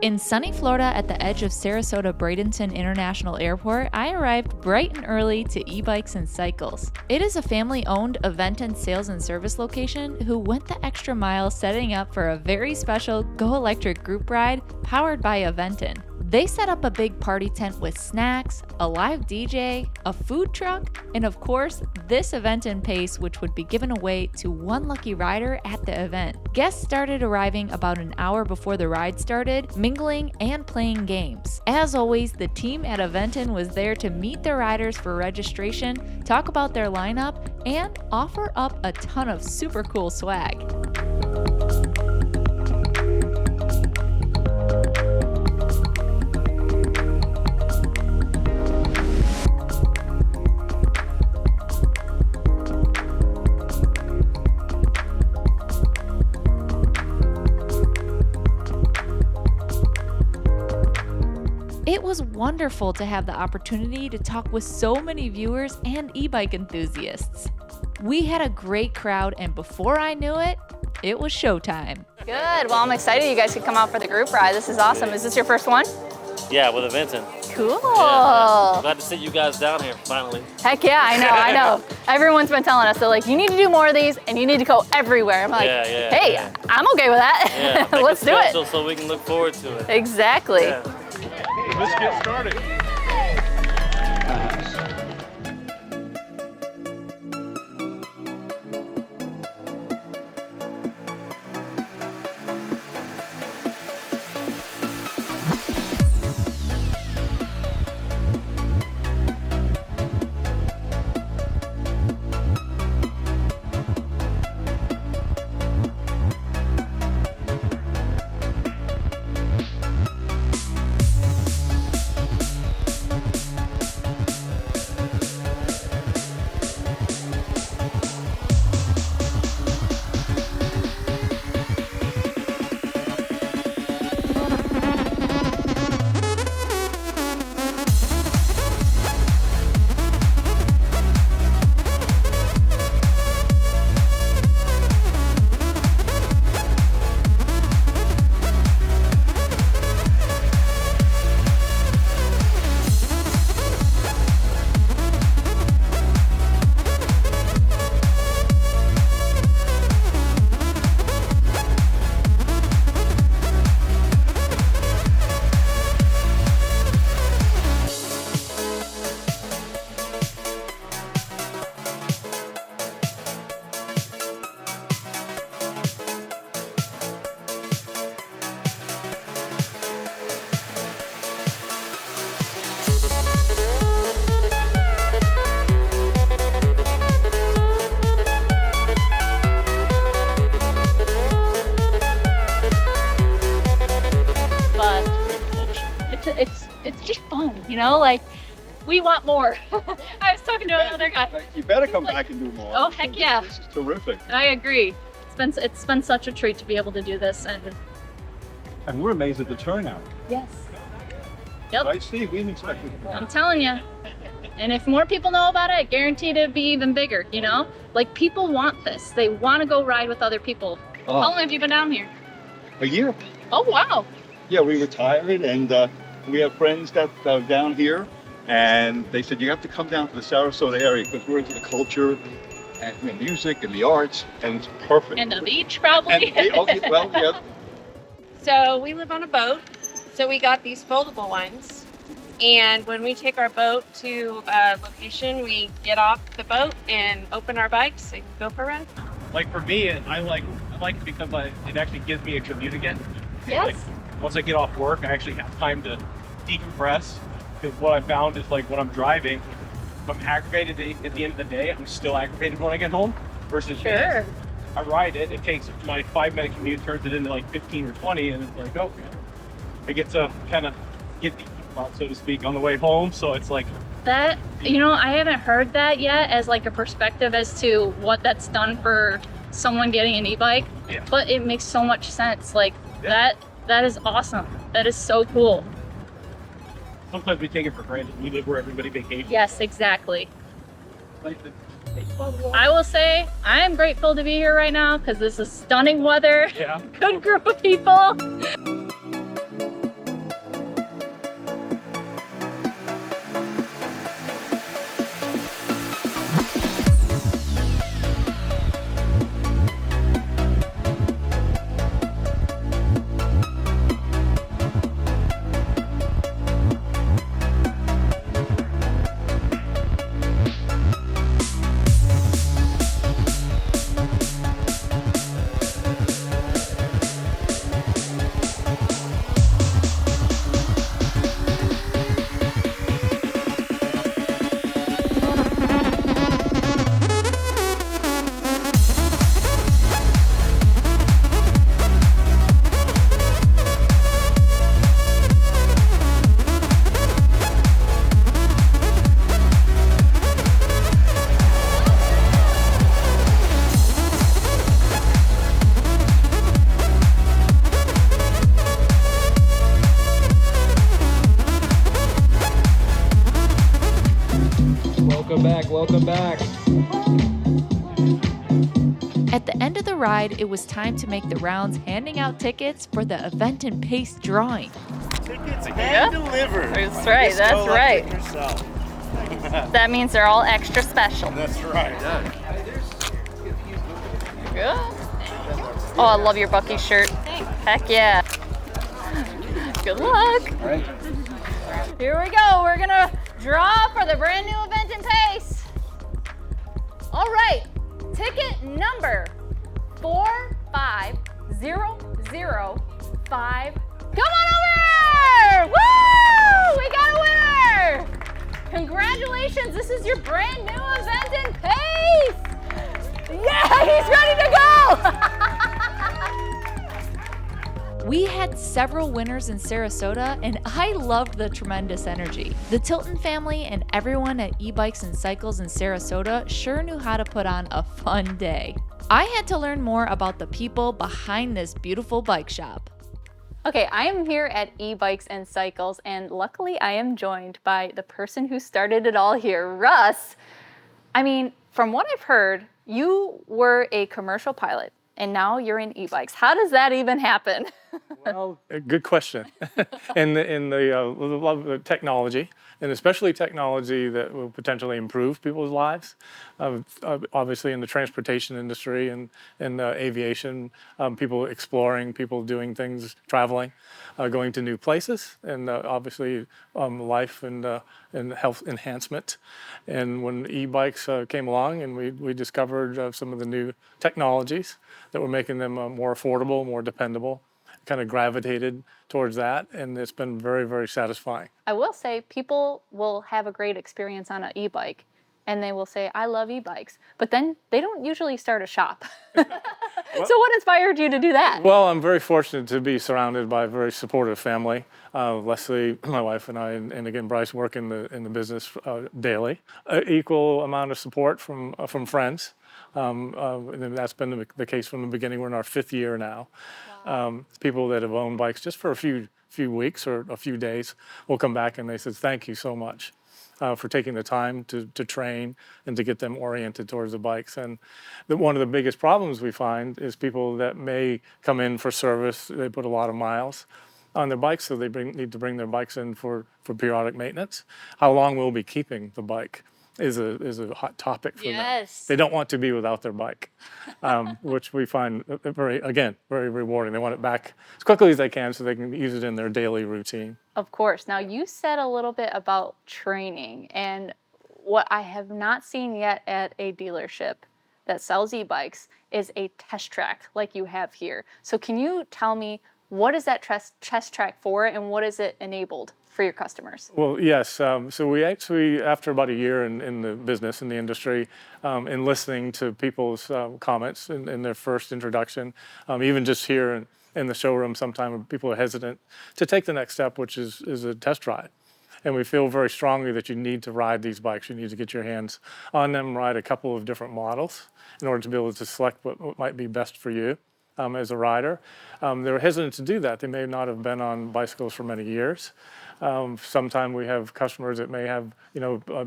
In sunny Florida at the edge of Sarasota Bradenton International Airport, I arrived bright and early to Ebikes and Cycles. It is a family-owned Aventon sales and service location who went the extra mile setting up for a very special GoElectric Group Ride powered by Aventon. They set up a big party tent with snacks, a live DJ, a food truck, and of course, this Aventon Pace, which would be given away to one lucky rider at the event. Guests started arriving about an hour before the ride started, mingling and playing games. As always, the team at Aventon was there to meet the riders for registration, talk about their lineup, and offer up a ton of super cool swag. It was wonderful to have the opportunity to talk with so many viewers and e-bike enthusiasts. We had a great crowd, and before I knew it, it was showtime. Good. Well, I'm excited you guys could come out for the group ride. This is awesome. Is this your first one? Yeah, with Aventon. Cool. Yeah, glad to see you guys down here finally. Heck yeah, I know. Everyone's been telling us, they're like, you need to do more of these and you need to go everywhere. I'm like, hey, I'm okay with that. Yeah, let's do it. So we can look forward to it. Exactly. Yeah. Let's get started. It's just fun, you know, like we want more. I was talking to another guy. You better come back and do more. Oh, heck yeah. This is terrific. I agree. It's been such a treat to be able to do this, And we're amazed at the turnout. yes. Yep. Right, Steve? We didn't expect it. I'm telling you. And if more people know about it, guaranteed it'd be even bigger, you know? Like, people want this. They want to go ride with other people. How long have you been down here? A year. Oh, wow. Yeah, we retired, and we have friends that are down here, and they said, you have to come down to the Sarasota area because we're into the culture and the music and the arts, and it's perfect. And the beach, probably. Okay, well, yeah. So we live on a boat, so we got these foldable ones. And when we take our boat to a location, we get off the boat and open our bikes and go for a ride. Like for me, I like it because it actually gives me a commute again. Yes. Like, once I get off work, I actually have time to decompress. Because what I found is like when I'm driving, if I'm aggravated at the end of the day, I'm still aggravated when I get home. Versus Sure. I ride it, it takes my 5-minute commute, turns it into like 15 or 20, and it's like, oh, I get to kind of get the spot, so to speak, on the way home. So it's like That, you know, I haven't heard that yet as like a perspective as to what that's done for someone getting an e-bike. Yeah. But it makes so much sense. Like that is awesome. That is so cool. sometimes we take it for granted. We live where everybody vacations. Yes, exactly. Like the I will say I am grateful to be here right now because this is stunning weather. Yeah. Good group of people. Welcome back. At the end of the ride, it was time to make the rounds handing out tickets for the Aventon Pace drawing. Tickets hand delivered. That's right, that's right. Yourself. That means they're all extra special. That's right. Good. Oh, I love your Bucky shirt. Heck yeah. Good luck. All right. Here we go. We're gonna draw for the brand new Aventon Pace. All right, ticket number 45005. Come on over! Woo! We got a winner! Congratulations, this is your brand new Aventon Pace! Yeah, he's ready to go! We had several winners in Sarasota, and I loved the tremendous energy. The Tilton family and everyone at Ebikes and Cycles in Sarasota sure knew how to put on a fun day. I had to learn more about the people behind this beautiful bike shop. Okay, I am here at Ebikes and Cycles, and luckily I am joined by the person who started it all here, Russ. I mean, from what I've heard, you were a commercial pilot, and now you're in e-bikes. How does that even happen? Well, a good question. in the technology, and especially technology that will potentially improve people's lives. Obviously in the transportation industry and in aviation, people exploring, people doing things, traveling, going to new places, and obviously life and health enhancement. And when e-bikes came along and we discovered some of the new technologies that were making them more affordable, more dependable, kind of gravitated towards that, and it's been very, very satisfying. I will say people will have a great experience on an e-bike and they will say, I love e-bikes, but then they don't usually start a shop. So what inspired you to do that? Well, I'm very fortunate to be surrounded by a very supportive family. Leslie, my wife, and I, and again, Bryce, work in the business daily. Equal amount of support from friends. And that's been the case from the beginning. We're in our 5th year now. Wow. People that have owned bikes just for a few weeks or a few days will come back and they said, thank you so much for taking the time to train and to get them oriented towards the bikes. And one of the biggest problems we find is people that may come in for service, they put a lot of miles on their bikes, so they need to bring their bikes in for periodic maintenance. How long we'll be keeping the bike is a hot topic for them. They don't want to be without their bike, which we find very rewarding. They want it back as quickly as they can so they can use it in their daily routine. Of course. Now you said a little bit about training, and what I have not seen yet at a dealership that sells e-bikes is a test track like you have here. So can you tell me, what is that test track for, and what is it enabled for your customers? Well, yes. So we actually, after about a year in the business, in the industry, in listening to people's comments in their first introduction, even just here in the showroom, sometimes people are hesitant to take the next step, which is a test ride. And we feel very strongly that you need to ride these bikes. You need to get your hands on them, ride a couple of different models in order to be able to select what might be best for you. As a rider. They're hesitant to do that. They may not have been on bicycles for many years. Sometimes we have customers that may have,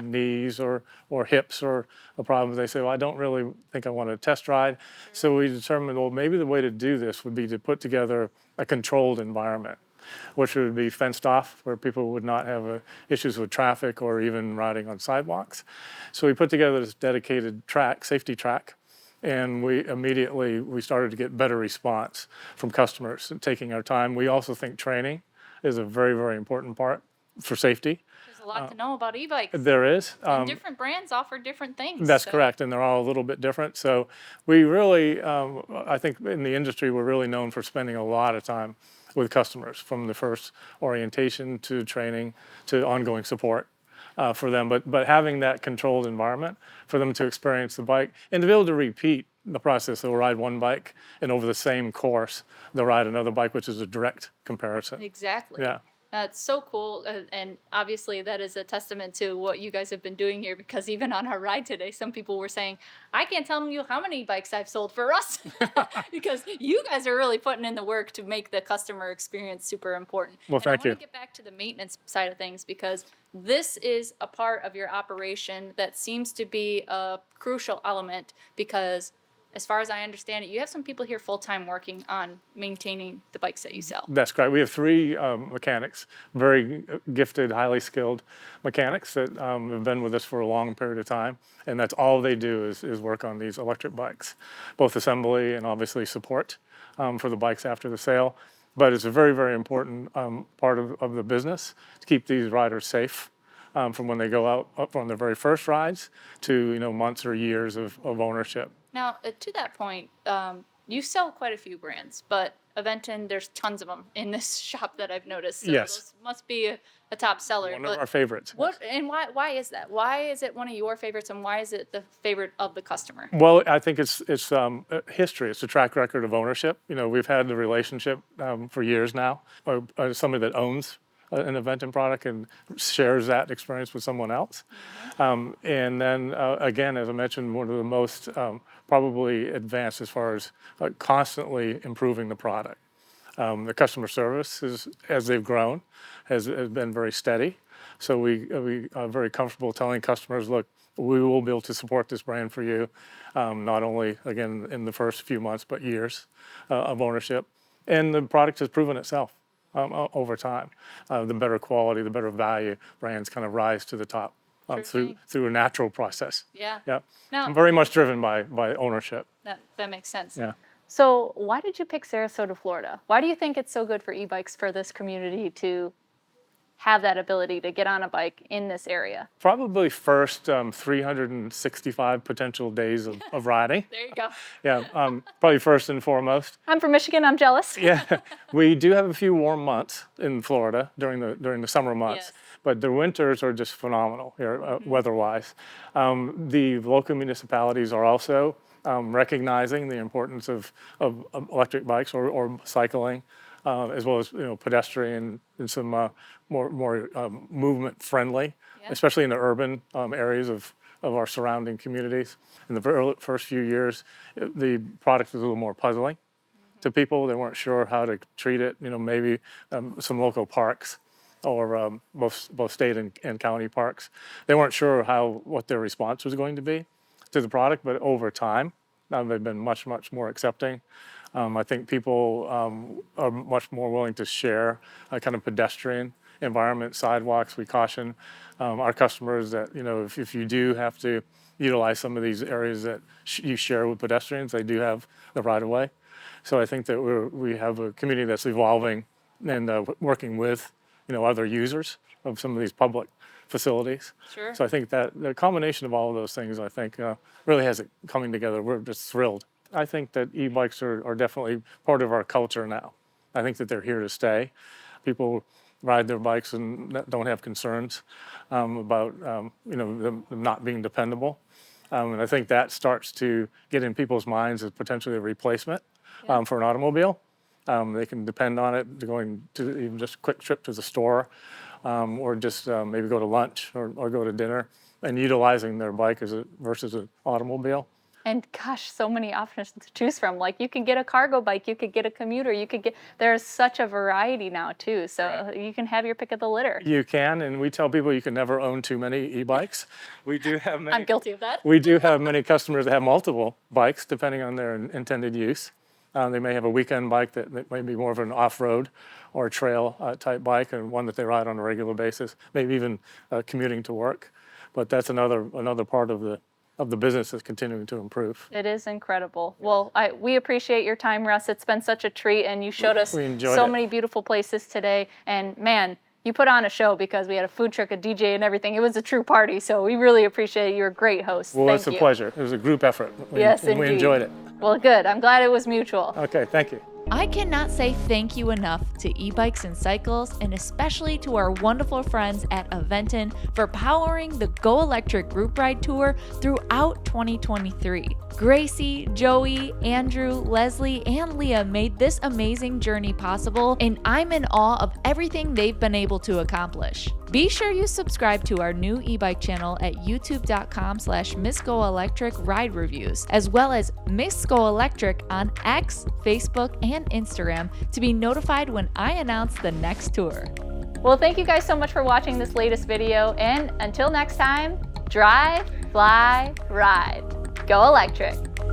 knees or hips or a problem. They say, well, I don't really think I want to test ride. So we determined, well, maybe the way to do this would be to put together a controlled environment, which would be fenced off, where people would not have issues with traffic or even riding on sidewalks. So we put together this dedicated track, safety track, and we started to get better response from customers taking our time. We also think training is a very, very important part for safety. There's a lot to know about e-bikes. There is. And different brands offer different things. That's correct, and they're all a little bit different. So we really, I think in the industry, we're really known for spending a lot of time with customers, from the first orientation to training to ongoing support for them. But having that controlled environment for them to experience the bike and to be able to repeat the process. They'll ride one bike, and over the same course, they'll ride another bike, which is a direct comparison. Exactly. Yeah. That's so cool, and obviously that is a testament to what you guys have been doing here, because even on our ride today, some people were saying, I can't tell you how many bikes I've sold for Russ, because you guys are really putting in the work to make the customer experience super important. Well, thank I you. want to get back to the maintenance side of things, because this is a part of your operation that seems to be a crucial element, because as far as I understand it, you have some people here full-time working on maintaining the bikes that you sell. That's correct. We have three mechanics, very gifted, highly skilled mechanics that have been with us for a long period of time. And that's all they do is work on these electric bikes, both assembly and obviously support for the bikes after the sale. But it's a very, very important part of the business to keep these riders safe from when they go out on their very first rides to, months or years of ownership. Now, to that point, you sell quite a few brands, but Aventon, there's tons of them in this shop that I've noticed. So Yes. those must be a top seller. One of our favorites. Why is that? Why is it one of your favorites, and why is it the favorite of the customer? Well, I think it's history. It's a track record of ownership. We've had the relationship for years now. Somebody that owns an Aventon product and shares that experience with someone else. And then again, as I mentioned, one of the most probably advanced as far as constantly improving the product. The customer service as they've grown has been very steady. So we are very comfortable telling customers, look, we will be able to support this brand for you, not only, again, in the first few months, but years of ownership. And the product has proven itself over time. The better quality, the better value brands kind of rise to the top through a natural process. Yeah. Yeah. Now, I'm very much driven by ownership. that makes sense. Yeah. So why did you pick Sarasota, Florida? Why do you think it's so good for e-bikes for this community to have that ability to get on a bike in this area? Probably first 365 potential days of riding. There you go. Yeah, probably first and foremost. I'm from Michigan. I'm jealous. Yeah, we do have a few warm months in Florida during the summer months, Yes. but the winters are just phenomenal here weather-wise. The local municipalities are also recognizing the importance of electric bikes or cycling, as well as pedestrian and some more movement friendly, especially in the urban areas of our surrounding communities. In the very first few years, the product was a little more puzzling to people. They weren't sure how to treat it. Maybe some local parks or both state and county parks, they weren't sure what their response was going to be to the product. But over time, they've been much, much more accepting. I think people are much more willing to share a kind of pedestrian environment, sidewalks. We caution our customers that, if you do have to utilize some of these areas that you share with pedestrians, they do have the right of way. So I think that we have a community that's evolving and working with, other users of some of these public facilities. Sure. So I think that the combination of all of those things, I think, really has it coming together. We're just thrilled. I think that e-bikes are definitely part of our culture now. I think that they're here to stay. People ride their bikes and don't have concerns about them not being dependable. And I think that starts to get in people's minds as potentially a replacement for an automobile. They can depend on it going to even just a quick trip to the store, or just maybe go to lunch or go to dinner, and utilizing their bike versus an automobile. And gosh, so many options to choose from. Like you can get a cargo bike, you could get a commuter, there's such a variety now too. So you can have your pick of the litter. You can, and we tell people you can never own too many e-bikes. We do have many. I'm guilty of that. We do have many customers that have multiple bikes depending on their intended use. They may have a weekend bike that may be more of an off-road or trail type bike, and one that they ride on a regular basis, maybe even commuting to work. But that's another part of the business that's continuing to improve. It is incredible. Well, we appreciate your time, Russ. It's been such a treat, and you showed us so many beautiful places today. And man, you put on a show because we had a food truck, a DJ, and everything. It was a true party, so we really appreciate it. You're a great host. Well, Thank it's a you. pleasure. It was a group effort. Yes, and indeed. we enjoyed it. Well, good. I'm glad it was mutual. Okay, thank you. I cannot say thank you enough to Ebikes and Cycles, and especially to our wonderful friends at Aventon for powering the GoElectric Group Ride Tour throughout 2023. Gracie, Joey, Andrew, Leslie, and Leah made this amazing journey possible, and I'm in awe of everything they've been able to accomplish. Be sure you subscribe to our new eBike channel at youtube.com/MissGoElectric Ride Reviews, as well as Miss Go Electric on X, Facebook, and Instagram to be notified when I announce the next tour. Well, thank you guys so much for watching this latest video, and until next time, drive, fly, ride. Go Electric.